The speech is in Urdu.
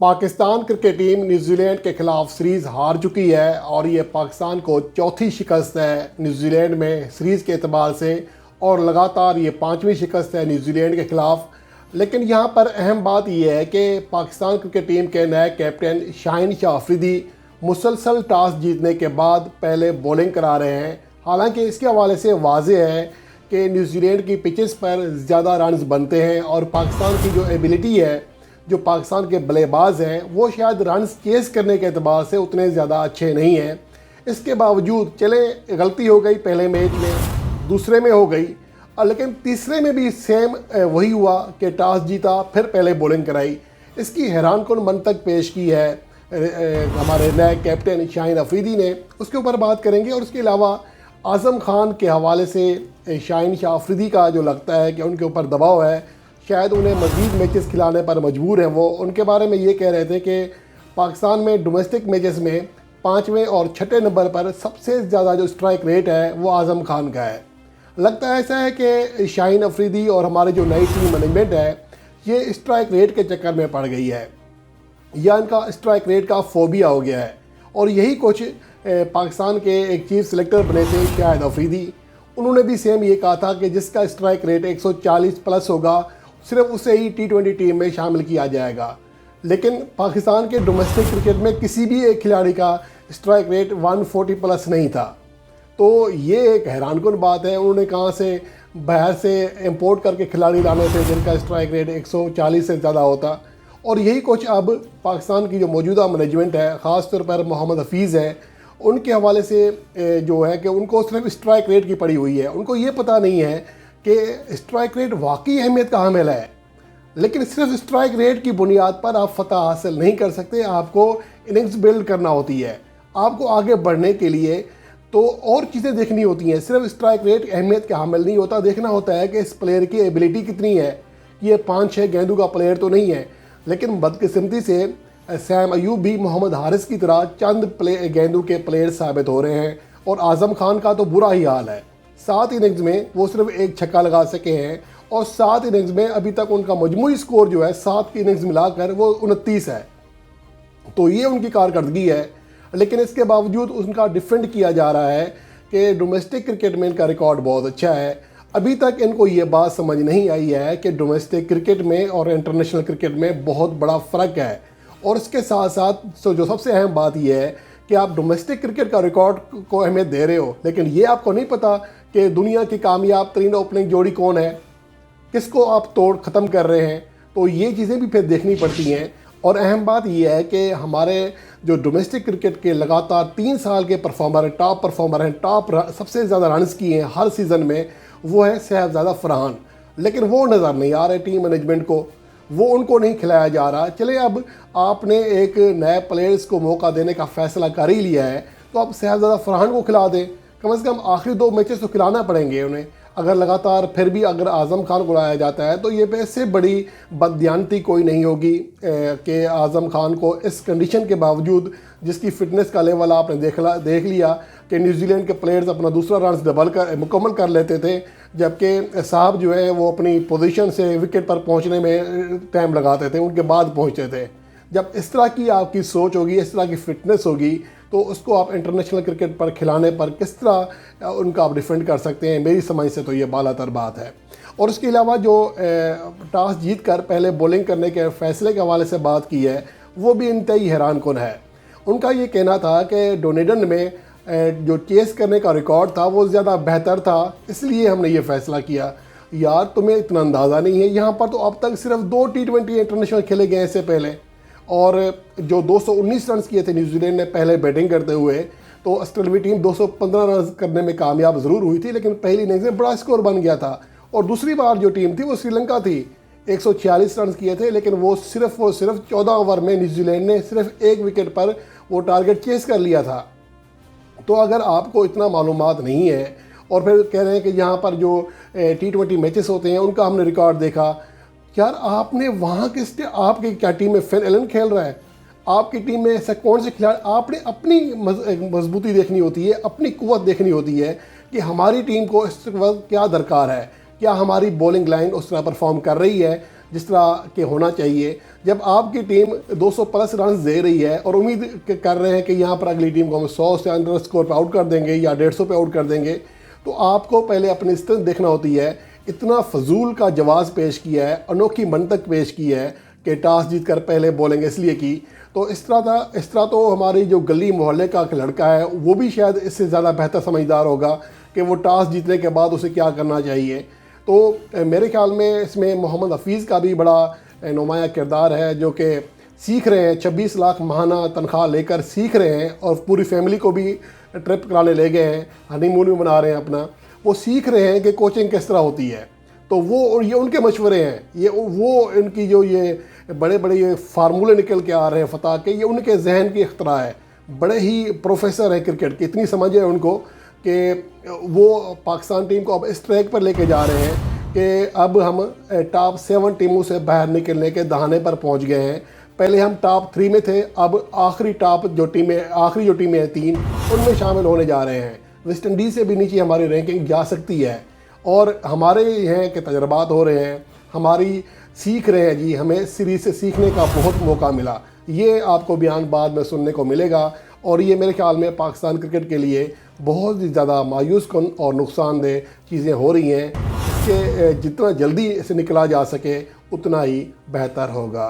Pakistan cricket team New Zealand کے خلاف سیریز ہار چکی ہے اور یہ پاکستان کو چوتھی شکست ہے نیوزی لینڈ میں سیریز کے اعتبار سے، اور لگاتار یہ پانچویں شکست ہے نیوزی لینڈ کے خلاف۔ لیکن یہاں پر اہم بات یہ ہے کہ پاکستان کرکٹ ٹیم کے نئے کیپٹن شاہین شاہ آفریدی مسلسل ٹاس جیتنے کے بعد پہلے بولنگ کرا رہے ہیں۔ حالانکہ اس کے حوالے سے واضح ہے کہ نیوزی لینڈ کی پچز پر زیادہ رنز بنتے ہیں اور پاکستان کی جو ایبلٹی ہے، جو پاکستان کے بلے باز ہیں، وہ شاید رنز چیز کرنے کے اعتبار سے اتنے زیادہ اچھے نہیں ہیں۔ اس کے باوجود چلیں غلطی ہو گئی پہلے میچ میں، دوسرے میں ہو گئی، لیکن تیسرے میں بھی سیم وہی ہوا کہ ٹاس جیتا پھر پہلے بولنگ کرائی۔ اس کی حیران کن منطق پیش کی ہے ہمارے نئے کیپٹن شاہین آفریدی نے، اس کے اوپر بات کریں گے۔ اور اس کے علاوہ اعظم خان کے حوالے سے شاہین شاہ آفریدی کا جو لگتا ہے کہ ان کے اوپر دباؤ ہے، شاید انہیں مزید میچز کھلانے پر مجبور ہیں وہ۔ ان کے بارے میں یہ کہہ رہے تھے کہ پاکستان میں ڈومیسٹک میچز میں 5ویں اور 6 نمبر پر سب سے زیادہ جو اسٹرائک ریٹ ہے وہ اعظم خان کا ہے۔ لگتا ہے ایسا ہے کہ شاہین آفریدی اور ہمارے جو نئی ٹیم مینجمنٹ ہے، یہ اسٹرائک ریٹ کے چکر میں پڑ گئی ہے، یا ان کا اسٹرائک ریٹ کا فوبیا ہو گیا ہے۔ اور یہی کچھ پاکستان کے ایک چیف سلیکٹر بنے تھے شاہد آفریدی، انہوں نے بھی سیم یہ کہا تھا کہ جس کا اسٹرائک ریٹ 140 پلس ہوگا صرف اسے ہی T20 ٹیم میں شامل کیا جائے گا۔ لیکن پاکستان کے ڈومیسٹک کرکٹ میں کسی بھی ایک کھلاڑی کا اسٹرائک ریٹ 140 پلس نہیں تھا، تو یہ ایک حیران کن بات ہے۔ انہوں نے کہاں سے باہر سے امپورٹ کر کے کھلاڑی لانے تھے جن کا اسٹرائک ریٹ 140 سے زیادہ ہوتا۔ اور یہی کچھ اب پاکستان کی جو موجودہ مینجمنٹ ہے، خاص طور پر محمد حفیظ ہے، ان کے حوالے سے جو ہے کہ ان کو صرف اسٹرائک ریٹ کی پڑی ہوئی ہے۔ ان کو یہ پتہ نہیں ہے کہ اسٹرائک ریٹ واقعی اہمیت کا حامل ہے، لیکن صرف اسٹرائک ریٹ کی بنیاد پر آپ فتح حاصل نہیں کر سکتے۔ آپ کو اننگز بلڈ کرنا ہوتی ہے، آپ کو آگے بڑھنے کے لیے تو اور چیزیں دیکھنی ہوتی ہیں۔ صرف اسٹرائک ریٹ اہمیت کا حامل نہیں ہوتا، دیکھنا ہوتا ہے کہ اس پلیئر کی ایبلٹی کتنی ہے۔ یہ 5-6 گیندوں کا پلیئر تو نہیں ہے، لیکن بدقسمتی سے سیم ایوب بھی محمد حارث کی طرح چند گیندوں کے پلیئر ثابت ہو رہے ہیں، اور اعظم خان کا تو برا ہی حال ہے۔ 7 اننگز میں وہ صرف 1 چھکا لگا سکے ہیں، اور 7 اننگز میں ابھی تک ان کا مجموعی سکور جو ہے 7 کی اننگز ملا کر وہ 29 ہے، تو یہ ان کی کارکردگی ہے۔ لیکن اس کے باوجود ان کا ڈیفینڈ کیا جا رہا ہے کہ ڈومیسٹک کرکٹ میں ان کا ریکارڈ بہت اچھا ہے۔ ابھی تک ان کو یہ بات سمجھ نہیں آئی ہے کہ ڈومیسٹک کرکٹ میں اور انٹرنیشنل کرکٹ میں بہت بڑا فرق ہے۔ اور اس کے ساتھ ساتھ جو سب سے اہم بات یہ ہے کہ آپ ڈومیسٹک کرکٹ کا ریکارڈ کو اہمیت دے رہے ہو، لیکن یہ آپ کو نہیں پتہ کہ دنیا کی کامیاب ترین اوپننگ جوڑی کون ہے، کس کو آپ توڑ ختم کر رہے ہیں۔ تو یہ چیزیں بھی پھر دیکھنی پڑتی ہیں۔ اور اہم بات یہ ہے کہ ہمارے جو ڈومیسٹک کرکٹ کے لگاتار 3 سال کے پرفارمر ہیں، ٹاپ پرفارمر ہیں، سب سے زیادہ رنز کیے ہیں ہر سیزن میں، وہ ہے صاحبزادہ فرحان۔ لیکن وہ نظر نہیں آ رہے ٹیم مینجمنٹ کو، وہ ان کو نہیں کھلایا جا رہا۔ چلے اب آپ نے ایک نئے پلیئرز کو موقع دینے کا فیصلہ کر ہی لیا ہے، تو اب صاحبزادہ فرحان کو کھلا دیں، کم از کم آخری 2 میچز تو کھلانا پڑیں گے انہیں۔ اگر لگاتار پھر بھی اگر اعظم خان کو لایا جاتا ہے تو یہ اس سے بڑی بددیانتی کوئی نہیں ہوگی کہ اعظم خان کو اس کنڈیشن کے باوجود، جس کی فٹنس کا لیول آپ نے دیکھ لیا کہ نیوزی لینڈ کے پلیئرز اپنا دوسرا رنز مکمل کر لیتے تھے، جبکہ صاحب جو ہے وہ اپنی پوزیشن سے وکٹ پر پہنچنے میں ٹائم لگاتے تھے، ان کے بعد پہنچتے تھے۔ جب اس طرح کی آپ کی سوچ ہوگی، اس طرح کی فٹنس ہوگی، تو اس کو آپ انٹرنیشنل کرکٹ پر کھلانے پر کس طرح ان کا آپ ڈیفینڈ کر سکتے ہیں؟ میری سمجھ سے تو یہ بالا تر بات ہے۔ اور اس کے علاوہ جو ٹاس جیت کر پہلے بولنگ کرنے کے فیصلے کے حوالے سے بات کی ہے، وہ بھی انتہائی حیران کن ہے۔ ان کا یہ کہنا تھا کہ ڈونیڈن میں جو چیس کرنے کا ریکارڈ تھا وہ زیادہ بہتر تھا، اس لیے ہم نے یہ فیصلہ کیا۔ یار تمہیں اتنا اندازہ نہیں ہے، یہاں پر تو اب تک صرف 2 T20 انٹرنیشنل کھیلے گئے اس سے پہلے، اور جو 219 رنز کیے تھے نیوزی لینڈ نے پہلے بیٹنگ کرتے ہوئے، تو آسٹریلوی ٹیم 215 رنز کرنے میں کامیاب ضرور ہوئی تھی، لیکن پہلی اننگز میں بڑا اسکور بن گیا تھا۔ اور دوسری بار جو ٹیم تھی وہ سری لنکا تھی، 146 رنز کیے تھے، لیکن وہ صرف 14 اوور میں نیوزی لینڈ نے صرف 1 وکٹ پر وہ ٹارگٹ چیز کر لیا تھا۔ تو اگر آپ کو اتنا معلومات نہیں ہے اور پھر کہہ رہے ہیں کہ یہاں پر جو T20 میچز ہوتے ہیں ان کا ہم نے ریکارڈ دیکھا، یار آپ نے وہاں آپ کی کیا ٹیم میں فن ایلن کھیل رہا ہے؟ آپ کی ٹیم میں ایسا کون سے کھلاڑی؟ آپ نے اپنی مضبوطی دیکھنی ہوتی ہے، اپنی قوت دیکھنی ہوتی ہے کہ ہماری ٹیم کو اس وقت کیا درکار ہے، کیا ہماری بولنگ لائن اس طرح پرفارم کر رہی ہے جس طرح کہ ہونا چاہیے. جب آپ کی ٹیم 200 پلس رنز دے رہی ہے اور امید کر رہے ہیں کہ یہاں پر اگلی ٹیم کو ہم 100 سے انڈر اسکور پہ آؤٹ کر دیں گے یا 150 پہ آؤٹ کر دیں گے, تو آپ کو پہلے اپنی اسٹرینتھ دیکھنا ہوتی ہے. اتنا فضول کا جواز پیش کیا ہے, انوکھی منطق پیش کی ہے کہ ٹاس جیت کر پہلے بولیں گے اس لیے کی. تو اس طرح تو ہماری جو گلی محلے کا ایک لڑکا ہے وہ بھی شاید اس سے زیادہ بہتر سمجھدار ہوگا کہ وہ ٹاس جیتنے کے بعد اسے کیا کرنا چاہیے. تو میرے خیال میں اس میں محمد حفیظ کا بھی بڑا نمایاں کردار ہے, جو کہ سیکھ رہے ہیں, 26 لاکھ ماہانہ تنخواہ لے کر سیکھ رہے ہیں اور پوری فیملی کو بھی ٹرپ کرانے لے گئے ہیں, ہنی مون بھی منا رہے ہیں اپنا. وہ سیکھ رہے ہیں کہ کوچنگ کس طرح ہوتی ہے. تو وہ یہ ان کے مشورے ہیں, وہ ان کی جو یہ بڑے بڑے یہ فارمولے نکل کے آ رہے ہیں فتح کے, یہ ان کے ذہن کی اختراع ہے. بڑے ہی پروفیسر ہیں کرکٹ کی, اتنی سمجھ ہے ان کو کہ وہ پاکستان ٹیم کو اب اس ٹریک پر لے کے جا رہے ہیں کہ اب ہم ٹاپ 7 ٹیموں سے باہر نکلنے کے دہانے پر پہنچ گئے ہیں. پہلے ہم ٹاپ 3 میں تھے, اب آخری جو ٹیمیں ہیں 3, ان میں شامل ہونے جا رہے ہیں. ویسٹ انڈیز سے بھی نیچے ہماری رینکنگ جا سکتی ہے. اور ہمارے یہ ہیں کہ تجربات ہو رہے ہیں, ہماری سیکھ رہے ہیں جی, ہمیں سیریز سے سیکھنے کا بہت موقع ملا. یہ آپ کو بیان بعد میں سننے کو ملے گا, اور یہ میرے خیال میں پاکستان کرکٹ کے لیے بہت ہی زیادہ مایوس کن اور نقصان دہ چیزیں ہو رہی ہیں. اس کے جتنا جلدی اسے نکلا جا سکے اتنا ہی بہتر ہوگا.